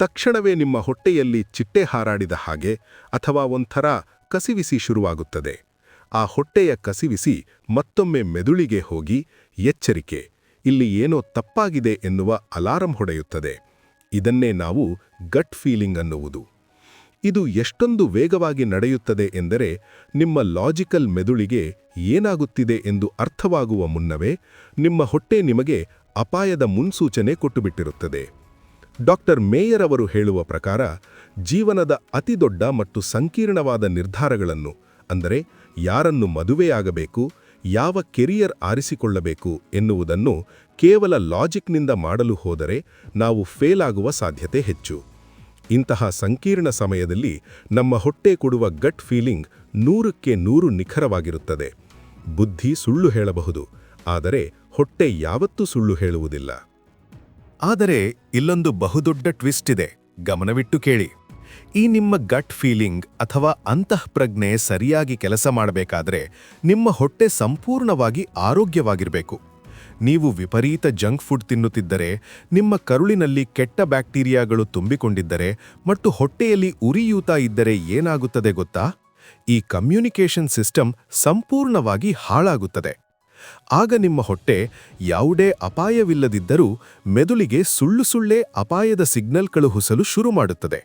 ತಕ್ಷಣವೇ ನಿಮ್ಮ ಹೊಟ್ಟೆಯಲ್ಲಿ ಚಿಟ್ಟೆ ಹಾರಾಡಿದ ಹಾಗೆ ಅಥವಾ ಒಂಥರ ಕಸಿವಿಸಿ ಶುರುವಾಗುತ್ತದೆ. ಆ ಹೊಟ್ಟೆಯ ಕಸಿವಿಸಿ ಮತ್ತೊಮ್ಮೆ ಮೆದುಳಿಗೆ ಹೋಗಿ ಎಚ್ಚರಿಕೆ, ಇಲ್ಲಿ ಏನೋ ತಪ್ಪಾಗಿದೆ ಎನ್ನುವ ಅಲಾರಂ ಹೊಡೆಯುತ್ತದೆ. ಇದನ್ನೇ ನಾವು ಗಟ್ ಫೀಲಿಂಗ್ ಅನ್ನುವುದು. ಇದು ಎಷ್ಟೊಂದು ವೇಗವಾಗಿ ನಡೆಯುತ್ತದೆ ಎಂದರೆ ನಿಮ್ಮ ಲಾಜಿಕಲ್ ಮೆದುಳಿಗೆ ಏನಾಗುತ್ತಿದೆ ಎಂದು ಅರ್ಥವಾಗುವ ಮುನ್ನವೇ ನಿಮ್ಮ ಹೊಟ್ಟೆ ನಿಮಗೆ ಅಪಾಯದ ಮುನ್ಸೂಚನೆ ಕೊಟ್ಟುಬಿಟ್ಟಿರುತ್ತದೆ. ಡಾಕ್ಟರ್ ಮೇಯರ್ ಅವರು ಹೇಳುವ ಪ್ರಕಾರ ಜೀವನದ ಅತಿದೊಡ್ಡ ಮತ್ತು ಸಂಕೀರ್ಣವಾದ ನಿರ್ಧಾರಗಳನ್ನು, ಅಂದರೆ ಯಾರನ್ನು ಮದುವೆಯಾಗಬೇಕು, ಯಾವ ಕೆರಿಯರ್ ಆರಿಸಿಕೊಳ್ಳಬೇಕು ಎನ್ನುವುದನ್ನು ಕೇವಲ ಲಾಜಿಕ್ನಿಂದ ಮಾಡಲು ಹೋದರೆ ನಾವು ಫೇಲ್ ಆಗುವ ಸಾಧ್ಯತೆ ಹೆಚ್ಚು. ಇಂತಹ ಸಂಕೀರ್ಣ ಸಮಯದಲ್ಲಿ ನಮ್ಮ ಹೊಟ್ಟೆ ಕೊಡುವ ಗಟ್ ಫೀಲಿಂಗ್ 100ಕ್ಕೆ 100 ನಿಖರವಾಗಿರುತ್ತದೆ. ಬುದ್ಧಿ ಸುಳ್ಳು ಹೇಳಬಹುದು, ಆದರೆ ಹೊಟ್ಟೆ ಯಾವತ್ತೂ ಸುಳ್ಳು ಹೇಳುವುದಿಲ್ಲ. ಆದರೆ ಇಲ್ಲೊಂದು ಬಹುದೊಡ್ಡ ಟ್ವಿಸ್ಟ್ ಇದೆ, ಗಮನವಿಟ್ಟು ಕೇಳಿ. ಈ ನಿಮ್ಮ ಗಟ್ ಫೀಲಿಂಗ್ ಅಥವಾ ಅಂತಃಪ್ರಜ್ಞೆ ಸರಿಯಾಗಿ ಕೆಲಸ ಮಾಡಬೇಕಾದ್ರೆ ನಿಮ್ಮ ಹೊಟ್ಟೆ ಸಂಪೂರ್ಣವಾಗಿ ಆರೋಗ್ಯವಾಗಿರಬೇಕು. ನೀವು ವಿಪರೀತ ಜಂಕ್ ಫುಡ್ ತಿನ್ನುತ್ತಿದ್ದರೆ, ನಿಮ್ಮ ಕರುಳಿನಲ್ಲಿ ಕೆಟ್ಟ ಬ್ಯಾಕ್ಟೀರಿಯಾಗಳು ತುಂಬಿಕೊಂಡಿದ್ದರೆ ಮತ್ತು ಹೊಟ್ಟೆಯಲ್ಲಿ ಉರಿಯೂತ ಇದ್ದರೆ ಏನಾಗುತ್ತದೆ ಗೊತ್ತಾ? ಈ ಕಮ್ಯುನಿಕೇಷನ್ ಸಿಸ್ಟಮ್ ಸಂಪೂರ್ಣವಾಗಿ ಹಾಳಾಗುತ್ತದೆ. ಆಗ ನಿಮ್ಮ ಹೊಟ್ಟೆ ಯಾವುದೇ ಅಪಾಯವಿಲ್ಲದಿದ್ದರೂ ಮೆದುಳಿಗೆ ಸುಳ್ಳುಸುಳ್ಳೇ ಅಪಾಯದ ಸಿಗ್ನಲ್ ಕಳುಹಿಸಲು ಶುರು ಮಾಡುತ್ತದೆ.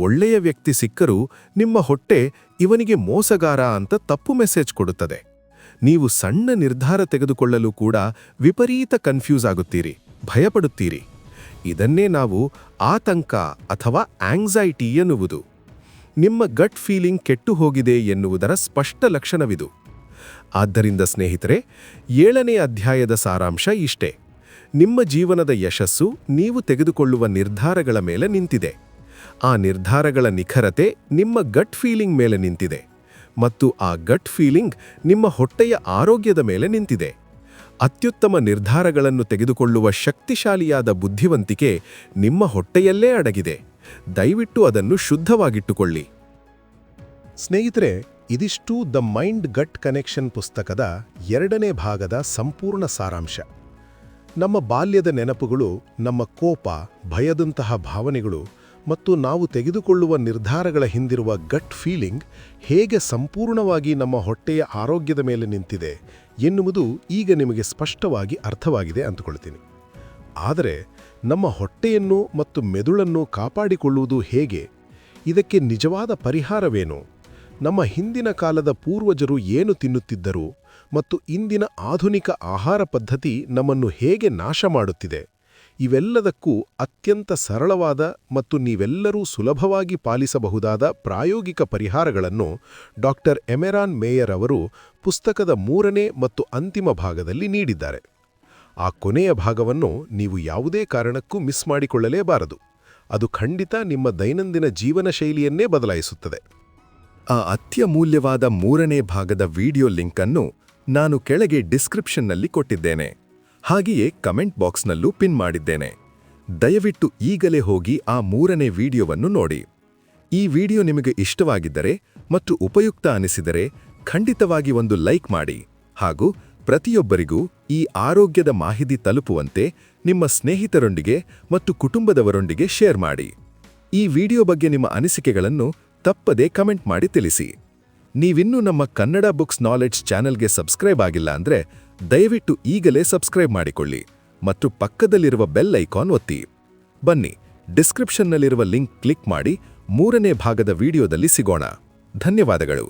ಒಳ್ಳೆಯ ವ್ಯಕ್ತಿ ಸಿಕ್ಕರೂ ನಿಮ್ಮ ಹೊಟ್ಟೆ ಇವನಿಗೆ ಮೋಸಗಾರ ಅಂತ ತಪ್ಪು ಮೆಸೇಜ್ ಕೊಡುತ್ತದೆ. ನೀವು ಸಣ್ಣ ನಿರ್ಧಾರ ತೆಗೆದುಕೊಳ್ಳಲು ಕೂಡ ವಿಪರೀತ ಕನ್ಫ್ಯೂಸ್ ಆಗುತ್ತೀರಿ, ಭಯಪಡುತ್ತೀರಿ. ಇದನ್ನೇ ನಾವು ಆತಂಕ ಅಥವಾ ಆಂಗ್ಸೈಟಿ ಎನ್ನುವುದು. ನಿಮ್ಮ ಗಟ್ ಫೀಲಿಂಗ್ ಕೆಟ್ಟು ಹೋಗಿದೆ ಎನ್ನುವುದರ ಸ್ಪಷ್ಟ ಲಕ್ಷಣವಿದು. ಆದ್ದರಿಂದ ಸ್ನೇಹಿತರೆ, 7ನೇ ಅಧ್ಯಾಯದ ಸಾರಾಂಶ ಇಷ್ಟೇ. ನಿಮ್ಮ ಜೀವನದ ಯಶಸ್ಸು ನೀವು ತೆಗೆದುಕೊಳ್ಳುವ ನಿರ್ಧಾರಗಳ ಮೇಲೆ ನಿಂತಿದೆ. ಆ ನಿರ್ಧಾರಗಳ ನಿಖರತೆ ನಿಮ್ಮ ಗಟ್ ಫೀಲಿಂಗ್ ಮೇಲೆ ನಿಂತಿದೆ ಮತ್ತು ಆ ಗಟ್ ಫೀಲಿಂಗ್ ನಿಮ್ಮ ಹೊಟ್ಟೆಯ ಆರೋಗ್ಯದ ಮೇಲೆ ನಿಂತಿದೆ. ಅತ್ಯುತ್ತಮ ನಿರ್ಧಾರಗಳನ್ನು ತೆಗೆದುಕೊಳ್ಳುವ ಶಕ್ತಿಶಾಲಿಯಾದ ಬುದ್ಧಿವಂತಿಕೆ ನಿಮ್ಮ ಹೊಟ್ಟೆಯಲ್ಲೇ ಅಡಗಿದೆ. ದಯವಿಟ್ಟು ಅದನ್ನು ಶುದ್ಧವಾಗಿಟ್ಟುಕೊಳ್ಳಿ. ಸ್ನೇಹಿತರೆ, ಇದಿಷ್ಟು ದ ಮೈಂಡ್ ಗಟ್ ಕನೆಕ್ಷನ್ ಪುಸ್ತಕದ 2ನೇ ಭಾಗದ ಸಂಪೂರ್ಣ ಸಾರಾಂಶ. ನಮ್ಮ ಬಾಲ್ಯದ ನೆನಪುಗಳು, ನಮ್ಮ ಕೋಪ, ಭಯದಂತಹ ಭಾವನೆಗಳು ಮತ್ತು ನಾವು ತೆಗೆದುಕೊಳ್ಳುವ ನಿರ್ಧಾರಗಳ ಹಿಂದಿರುವ ಗಟ್ ಫೀಲಿಂಗ್ ಹೇಗೆ ಸಂಪೂರ್ಣವಾಗಿ ನಮ್ಮ ಹೊಟ್ಟೆಯ ಆರೋಗ್ಯದ ಮೇಲೆ ನಿಂತಿದೆ ಎನ್ನುವುದು ಈಗ ನಿಮಗೆ ಸ್ಪಷ್ಟವಾಗಿ ಅರ್ಥವಾಗಿದೆ ಅಂದುಕೊಳ್ತೀನಿ. ಆದರೆ ನಮ್ಮ ಹೊಟ್ಟೆಯನ್ನು ಮತ್ತು ಮೆದುಳನ್ನು ಕಾಪಾಡಿಕೊಳ್ಳುವುದು ಹೇಗೆ? ಇದಕ್ಕೆ ನಿಜವಾದ ಪರಿಹಾರವೇನು? ನಮ್ಮ ಹಿಂದಿನ ಕಾಲದ ಪೂರ್ವಜರು ಏನು ತಿನ್ನುತ್ತಿದ್ದರು ಮತ್ತು ಇಂದಿನ ಆಧುನಿಕ ಆಹಾರ ಪದ್ಧತಿ ನಮ್ಮನ್ನು ಹೇಗೆ ನಾಶ ಮಾಡುತ್ತಿದೆ ಇವೆಲ್ಲದಕ್ಕೂ ಅತ್ಯಂತ ಸರಳವಾದ ಮತ್ತು ನೀವೆಲ್ಲರೂ ಸುಲಭವಾಗಿ ಪಾಲಿಸಬಹುದಾದ ಪ್ರಾಯೋಗಿಕ ಪರಿಹಾರಗಳನ್ನು ಡಾಕ್ಟರ್ ಎಮೆರಾನ್ ಮೇಯರ್ ಅವರು ಪುಸ್ತಕದ 3ನೇ ಮತ್ತು ಅಂತಿಮ ಭಾಗದಲ್ಲಿ ನೀಡಿದ್ದಾರೆ. ಆ ಕೊನೆಯ ಭಾಗವನ್ನು ನೀವು ಯಾವುದೇ ಕಾರಣಕ್ಕೂ ಮಿಸ್ ಮಾಡಿಕೊಳ್ಳಲೇಬಾರದು. ಅದು ಖಂಡಿತ ನಿಮ್ಮ ದೈನಂದಿನ ಜೀವನ ಶೈಲಿಯನ್ನೇ ಬದಲಾಯಿಸುತ್ತದೆ. ಆ ಅತ್ಯಮೂಲ್ಯವಾದ 3ನೇ ಭಾಗದ ವಿಡಿಯೋ ಲಿಂಕ್ ಅನ್ನು ನಾನು ಕೆಳಗೆ ಡಿಸ್ಕ್ರಿಪ್ಷನ್ನಲ್ಲಿ ಕೊಟ್ಟಿದ್ದೇನೆ. ಹಾಗೆಯೇ ಕಮೆಂಟ್ ಬಾಕ್ಸ್ನಲ್ಲೂ ಪಿನ್ ಮಾಡಿದ್ದೇನೆ. ದಯವಿಟ್ಟು ಈಗಲೇ ಹೋಗಿ ಆ 3ನೇ ವಿಡಿಯೋವನ್ನು ನೋಡಿ. ಈ ವಿಡಿಯೋ ನಿಮಗೆ ಇಷ್ಟವಾಗಿದ್ದರೆ ಮತ್ತು ಉಪಯುಕ್ತ ಅನಿಸಿದರೆ ಖಂಡಿತವಾಗಿ ಒಂದು ಲೈಕ್ ಮಾಡಿ ಹಾಗೂ ಪ್ರತಿಯೊಬ್ಬರಿಗೂ ಈ ಆರೋಗ್ಯದ ಮಾಹಿತಿ ತಲುಪುವಂತೆ ನಿಮ್ಮ ಸ್ನೇಹಿತರೊಂದಿಗೆ ಮತ್ತು ಕುಟುಂಬದವರೊಂದಿಗೆ ಶೇರ್ ಮಾಡಿ. ಈ ವಿಡಿಯೋ ಬಗ್ಗೆ ನಿಮ್ಮ ಅನಿಸಿಕೆಗಳನ್ನು ತಪ್ಪದೇ ಕಮೆಂಟ್ ಮಾಡಿ ತಿಳಿಸಿ. ನೀವಿನ್ನೂ ನಮ್ಮ ಕನ್ನಡ ಬುಕ್ಸ್ ನಾಲೆಡ್ಜ್ ಚಾನೆಲ್ಗೆ ಸಬ್ಸ್ಕ್ರೈಬ್ ಆಗಿಲ್ಲ ಅಂದ್ರೆ ದಯವಿಟ್ಟು ಈಗಲೇ ಸಬ್ಸ್ಕ್ರೈಬ್ ಮಾಡಿಕೊಳ್ಳಿ ಮತ್ತು ಪಕ್ಕದಲ್ಲಿರುವ ಬೆಲ್ ಐಕಾನ್ ಒತ್ತಿ. ಬನ್ನಿ, ಡಿಸ್ಕ್ರಿಪ್ಷನ್ನಲ್ಲಿರುವ ಲಿಂಕ್ ಕ್ಲಿಕ್ ಮಾಡಿ 3ನೇ ಭಾಗದ ವಿಡಿಯೋದಲ್ಲಿ ಸಿಗೋಣ. ಧನ್ಯವಾದಗಳು.